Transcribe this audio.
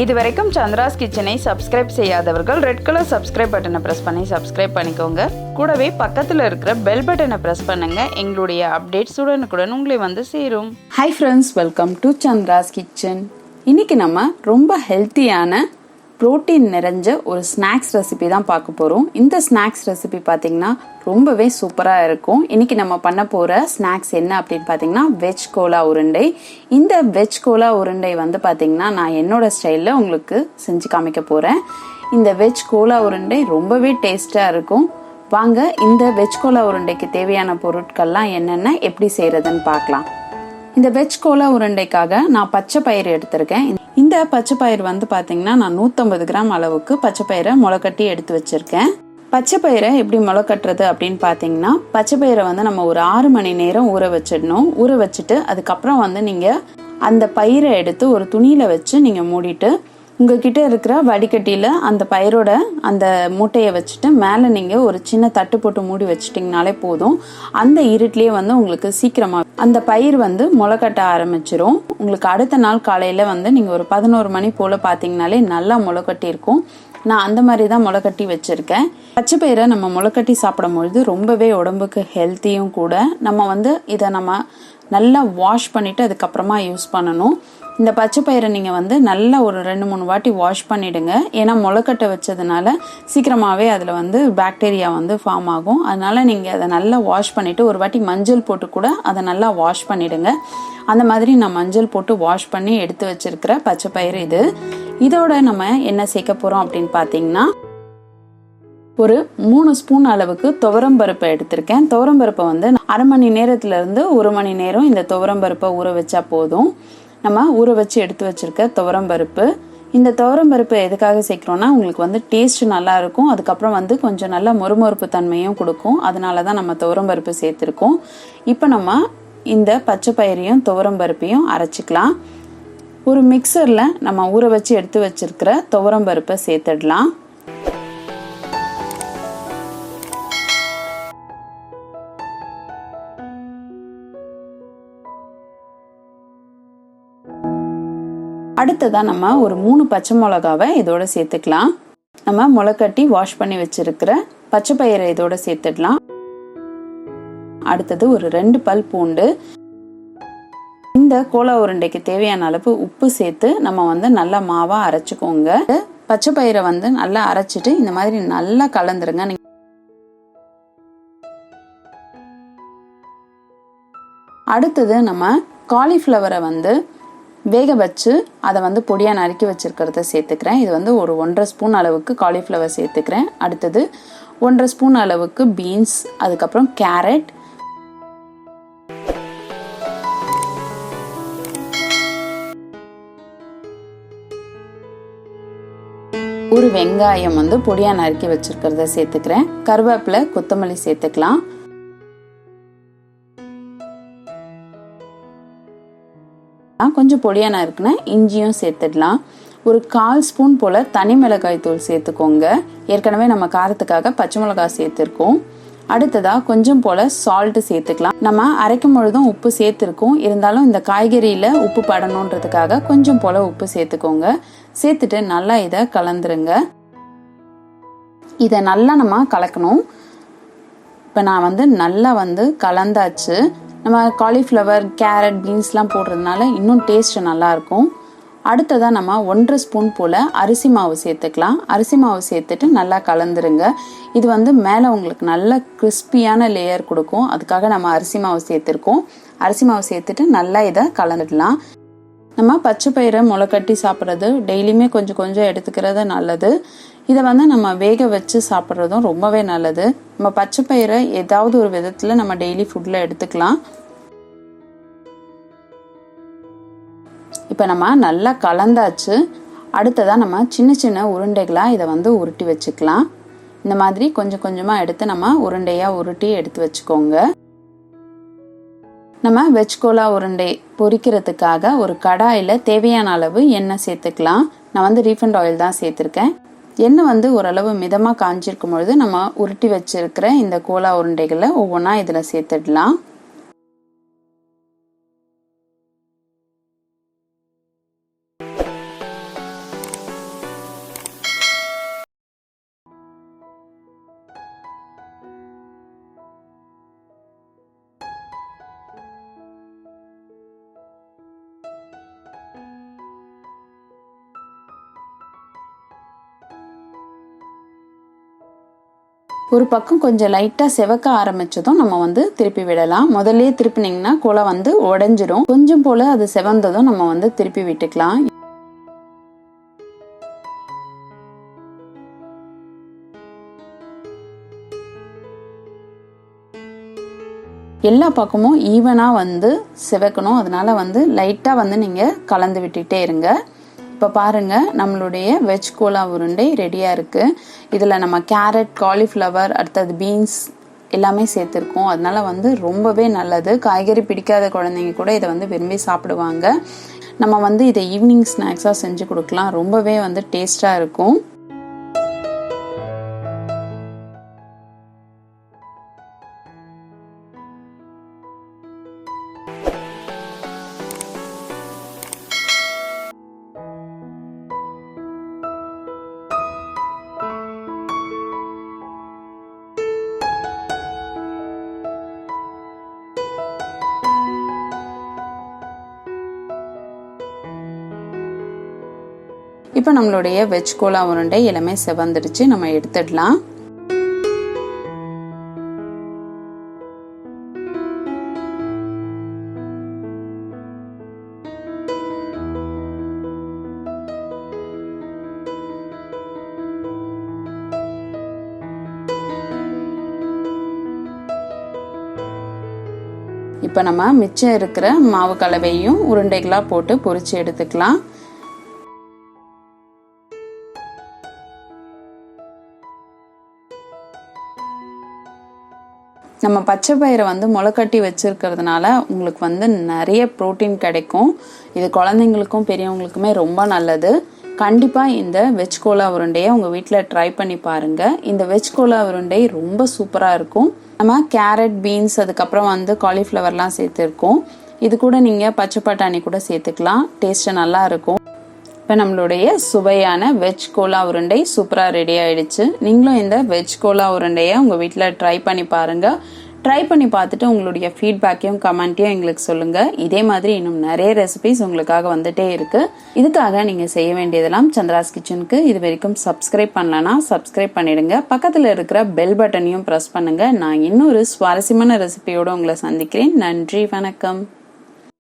இதுவரைக்கும் சந்திராஸ் கிச்சனை சப்ஸ்கிரைப் செய்யாதவர்கள் ரெட் கலர் சப்ஸ்கிரைப் பட்டனை பிரஸ் பண்ணி சப்ஸ்கிரைப் பண்ணிக்கோங்க. கூடவே பக்கத்தில் இருக்கிற பெல் பட்டனை பிரஸ் பண்ணுங்க. எங்களுடைய அப்டேட்ஸ் உடனுக்குடன் உங்களை வந்து சேரும். Hi friends, welcome to Chandra's kitchen. இன்னைக்கு நம்ம ரொம்ப ஹெல்த்தியான புரோட்டீன் நிறைஞ்ச ஒரு ஸ்நாக்ஸ் ரெசிபி தான் பார்க்க போகிறோம். இந்த ஸ்நாக்ஸ் ரெசிபி பார்த்தீங்கன்னா ரொம்பவே சூப்பராக இருக்கும். இன்னைக்கு நம்ம பண்ண போகிற ஸ்நாக்ஸ் என்ன அப்படின்னு பார்த்தீங்கன்னா வெஜ் கோலா உருண்டை. இந்த வெஜ் கோலா உருண்டை வந்து பார்த்தீங்கன்னா நான் என்னோட ஸ்டைலில் உங்களுக்கு செஞ்சு காமிக்க போகிறேன். இந்த வெஜ் கோலா உருண்டை ரொம்பவே டேஸ்டாக இருக்கும். வாங்க இந்த வெஜ் கோலா உருண்டைக்கு தேவையான பொருட்கள்லாம் என்னென்ன எப்படி செய்கிறதுன்னு பார்க்கலாம். இந்த வெஜ் கோலா உருண்டைக்காக நான் பச்சை பயிறு எடுத்திருக்கேன். இந்த பச்சை பயிறு வந்து பார்த்தீங்கன்னா நான் 150 கிராம் அளவுக்கு பச்சை பயிரை முளைக்கட்டி எடுத்து வச்சிருக்கேன். பச்சை பயிரை எப்படி முளைக்கட்டுறது அப்படின்னு பார்த்தீங்கன்னா, பச்சை பயிரை வந்து நம்ம ஒரு 6 மணி நேரம் ஊற வச்சிடணும். ஊற வச்சுட்டு அதுக்கப்புறம் வந்து நீங்கள் அந்த பயிரை எடுத்து ஒரு துணியில் வச்சு நீங்கள் மூடிட்டு உங்ககிட்ட இருக்கிற வடிகட்டியில் அந்த பயிரோட அந்த மூட்டையை வச்சுட்டு மேலே நீங்கள் ஒரு சின்ன தட்டு போட்டு மூடி வச்சிட்டிங்கனாலே போதும். அந்த இருட்டிலே வந்து உங்களுக்கு சீக்கிரமாக அந்த பயிர் வந்து முளைக்கட்ட ஆரம்பிச்சிரும். உங்களுக்கு அடுத்த நாள் காலையில் வந்து நீங்கள் ஒரு 11 மணி போல் பார்த்தீங்கனாலே நல்லா முளைக்கட்டி இருக்கும். நான் அந்த மாதிரி தான் முளைக்கட்டி வச்சுருக்கேன். பச்சை பயிரை நம்ம முளைக்கட்டி சாப்பிடும்பொழுது ரொம்பவே உடம்புக்கு ஹெல்த்தியும் கூட. நம்ம வந்து இதை நம்ம நல்லா வாஷ் பண்ணிவிட்டு அதுக்கப்புறமா யூஸ் பண்ணணும். இந்த பச்சை பயிரை நீங்கள் வந்து நல்லா ஒரு 2-3 வாட்டி வாஷ் பண்ணிவிடுங்க. ஏன்னா முளைக்கட்டை வச்சதுனால சீக்கிரமாகவே அதில் வந்து பாக்டீரியா வந்து ஃபார்ம் ஆகும். அதனால் நீங்கள் அதை நல்லா வாஷ் பண்ணிவிட்டு ஒரு வாட்டி மஞ்சள் போட்டு கூட அதை நல்லா வாஷ் பண்ணிவிடுங்க. அந்த மாதிரி நான் மஞ்சள் போட்டு வாஷ் பண்ணி எடுத்து வச்சிருக்கிற பச்சை பயிறு இது. இதோட நம்ம என்ன சேர்க்க போகிறோம் அப்படின்னு பார்த்தீங்கன்னா, ஒரு 3 ஸ்பூன் அளவுக்கு துவரம்பருப்பை எடுத்திருக்கேன். துவரம்பருப்பை வந்து 1/2 மணி நேரத்துலேருந்து 1 மணி நேரம் இந்த துவரம்பருப்பை ஊற வச்சா போதும். நம்ம ஊற வச்சு எடுத்து வச்சிருக்க துவரம்பருப்பு. இந்த துவரம்பருப்பு எதுக்காக சேர்க்குறோன்னா உங்களுக்கு வந்து டேஸ்ட் நல்லா இருக்கும். அதுக்கப்புறம் வந்து கொஞ்சம் நல்லா மொறுமொறுப்பு தன்மையும் கொடுக்கும். அதனால தான் நம்ம துவரம்பருப்பு சேர்த்துருக்கோம். இப்போ நம்ம இந்த பச்சை பயிரையும் துவரம்பருப்பையும் அரைச்சிக்கலாம். ஒரு மிக்சரில் நம்ம ஊற வச்சு எடுத்து வச்சிருக்கிற துவரம்பருப்பை சேர்த்துடலாம். அடுத்ததா நம்ம ஒரு 3 பச்சை மிளகாவை இதோட சேர்த்துக்கலாம். நம்ம முளைக்கட்டி வாஷ் பண்ணி வச்சிருக்கிற பச்சை பயிரை இதோட சேர்த்துடலாம். அடுத்தது ஒரு 2 பல் பூண்டு. இந்த கோலா உருண்டைக்கு தேவையான அளவு உப்பு சேர்த்து நம்ம வந்து நல்லா மாவா அரைச்சுக்கோங்க. பச்சை பயிரை வந்து நல்லா அரைச்சிட்டு இந்த மாதிரி நல்லா கலந்துருங்க. அடுத்தது நம்ம காலிஃப்ளவரை வந்து வேக வச்சு அதை வந்து பொடியாக நறுக்கி வச்சிருக்கிறத சேர்த்துக்கிறேன். இது வந்து ஒரு 1.5 ஸ்பூன் அளவுக்கு காலிஃப்ளவர் சேர்த்துக்கிறேன். அடுத்தது 1.5 ஸ்பூன் அளவுக்கு பீன்ஸ், அதுக்கப்புறம் கேரட், ஒரு வெங்காயம் வந்து பொடியாக நறுக்கி வச்சிருக்கிறத சேர்த்துக்கிறேன். கருவேப்பிலை, கொத்தமல்லி சேர்த்துக்கலாம். கொஞ்சம் பொடியான இருக்குன்னா இஞ்சியும் சேர்த்துடலாம். ஒரு 1/4 ஸ்பூன் போல தனி மிளகாய் தூள் சேர்த்துக்கோங்க. ஏற்கனவே நம்ம காரத்துக்காக பச்சை மிளகாய் சேர்த்துருக்கோம். அடுத்ததா கொஞ்சம் போல சால்ட் சேர்த்துக்கலாம். நம்ம அரைக்கும் பொழுதும் உப்பு சேர்த்துருக்கோம். இருந்தாலும் இந்த காய்கறியில உப்பு படணுன்றதுக்காக கொஞ்சம் போல உப்பு சேர்த்துக்கோங்க. சேர்த்துட்டு நல்லா இதை கலந்துருங்க. இதை நல்லா நம்ம கலக்கணும். இப்போ நான் வந்து நல்லா வந்து கலந்தாச்சு. நம்ம காலிஃப்ளவர், கேரட், பீன்ஸ்லாம் போடுறதுனால இன்னும் டேஸ்ட் நல்லாயிருக்கும். அடுத்ததாக நம்ம 1.5 ஸ்பூன் போல் அரிசி மாவு சேர்த்துக்கலாம். அரிசி மாவு சேர்த்துட்டு நல்லா கலந்துருங்க. இது வந்து மேலே உங்களுக்கு நல்ல கிறிஸ்பியான லேயர் கொடுக்கும். அதுக்காக நம்ம அரிசி மாவு சேர்த்துருக்கோம். அரிசி மாவு சேர்த்துட்டு நல்லா இதை கலந்துடலாம். நம்ம பச்சை பயிரை முளைக்கட்டி சாப்பிட்றது டெய்லியுமே கொஞ்சம் கொஞ்சம் எடுத்துக்கிறது நல்லது. இதை வந்து நம்ம வேக வச்சு சாப்பிட்றதும் ரொம்பவே நல்லது. நம்ம பச்சை பயிரை ஏதாவது ஒரு விதத்தில் நம்ம டெய்லி ஃபுட்டில் எடுத்துக்கலாம். இப்போ நம்ம நல்லா கலந்தாச்சு. அடுத்ததாக நம்ம சின்ன சின்ன உருண்டைகளாக இதை வந்து உருட்டி வச்சுக்கலாம். இந்த மாதிரி கொஞ்சம் கொஞ்சமாக எடுத்து நம்ம உருண்டையாக உருட்டி எடுத்து வச்சுக்கோங்க. நம்ம வெஜ் கோலா உருண்டை பொரிக்கிறதுக்காக ஒரு கடாயில் தேவையான அளவு எண்ணெய் சேர்த்துக்கலாம். நான் வந்து ரீஃபைண்ட் ஆயில் தான் சேர்த்துருக்கேன். எண்ணெய் வந்து ஓரளவு மிதமாக காஞ்சிருக்கும் பொழுது நம்ம உருட்டி வச்சிருக்கிற இந்த கோலா உருண்டைகளை ஒவ்வொன்றா இதில் சேர்த்துடலாம். ஒரு பக்கம் கொஞ்சம் லைட்டாக செவக்க ஆரம்பிச்சதும் நம்ம வந்து திருப்பி விடலாம். முதல்ல திருப்பினீங்கன்னா கோலா வந்து உடைஞ்சிரும். கொஞ்சம் போல அது செவந்ததும் நம்ம வந்து திருப்பி விட்டுக்கலாம். எல்லா பக்கமும் ஈவனாக வந்து சிவக்கணும். அதனால வந்து லைட்டாக வந்து நீங்கள் கலந்து விட்டுகிட்டே இருங்க. இப்போ பாருங்கள், நம்மளுடைய வெஜ் கோலா உருண்டை ரெடியாக இருக்குது. இதில் நம்ம கேரட், காலிஃப்ளவர், அடுத்தது பீன்ஸ் எல்லாமே சேர்த்துருக்கோம். அதனால வந்து ரொம்பவே நல்லது. காய்கறி பிடிக்காத குழந்தைங்க கூட இதை வந்து விரும்பி சாப்பிடுவாங்க. நம்ம வந்து இதை ஈவினிங் ஸ்நாக்ஸாக செஞ்சு கொடுக்கலாம். ரொம்பவே வந்து டேஸ்டாக இருக்கும். இப்போ நம்மளுடைய வெஜ் கோலா உருண்டை எல்லாமே செவந்துடுச்சு. நம்ம எடுத்துடலாம். இப்போ நம்ம மிச்சம் இருக்கிற மாவு கலவையும் உருண்டைகளாக போட்டு பொரிச்சு எடுத்துக்கலாம். நம்ம பச்சை பயிரை வந்து முளைக்கட்டி வச்சிருக்கிறதுனால உங்களுக்கு வந்து நிறைய புரோட்டீன் கிடைக்கும். இது குழந்தைங்களுக்கும் பெரியவங்களுக்குமே ரொம்ப நல்லது. கண்டிப்பாக இந்த வெஜ் கோலா உருண்டையை உங்கள் வீட்டில் ட்ரை பண்ணி பாருங்கள். இந்த வெஜ் கோலா உருண்டை ரொம்ப சூப்பராக இருக்கும். நம்ம கேரட், பீன்ஸ், அதுக்கப்புறம் வந்து காலிஃப்ளவர்லாம் சேர்த்துருக்கோம். இது கூட நீங்கள் பச்சை பட்டாணி கூட சேர்த்துக்கலாம். டேஸ்ட்டு நல்லா இருக்கும். இப்போ நம்மளுடைய சுவையான வெஜ் கோலா உருண்டை சூப்பராக ரெடி ஆயிடுச்சு. நீங்களும் இந்த வெஜ் கோலா உருண்டையை உங்கள் வீட்டில் ட்ரை பண்ணி பாருங்கள். ட்ரை பண்ணி பார்த்துட்டு உங்களுடைய ஃபீட்பேக்கையும் கமெண்ட்டையும் எங்களுக்கு சொல்லுங்கள். இதே மாதிரி இன்னும் நிறைய ரெசிபிஸ் உங்களுக்காக வந்துட்டே இருக்குது. இதுக்காக நீங்கள் செய்ய வேண்டியதெல்லாம் சந்திராஸ் கிச்சனுக்கு இது வரைக்கும் சப்ஸ்கிரைப் பண்ணலன்னா சப்ஸ்கிரைப் பண்ணிடுங்க. பக்கத்தில் இருக்கிற பெல் பட்டனையும் ப்ரெஸ் பண்ணுங்கள். நான் இன்னொரு சுவாரஸ்யமான ரெசிபியோடு உங்களை சந்திக்கிறேன். நன்றி, வணக்கம்.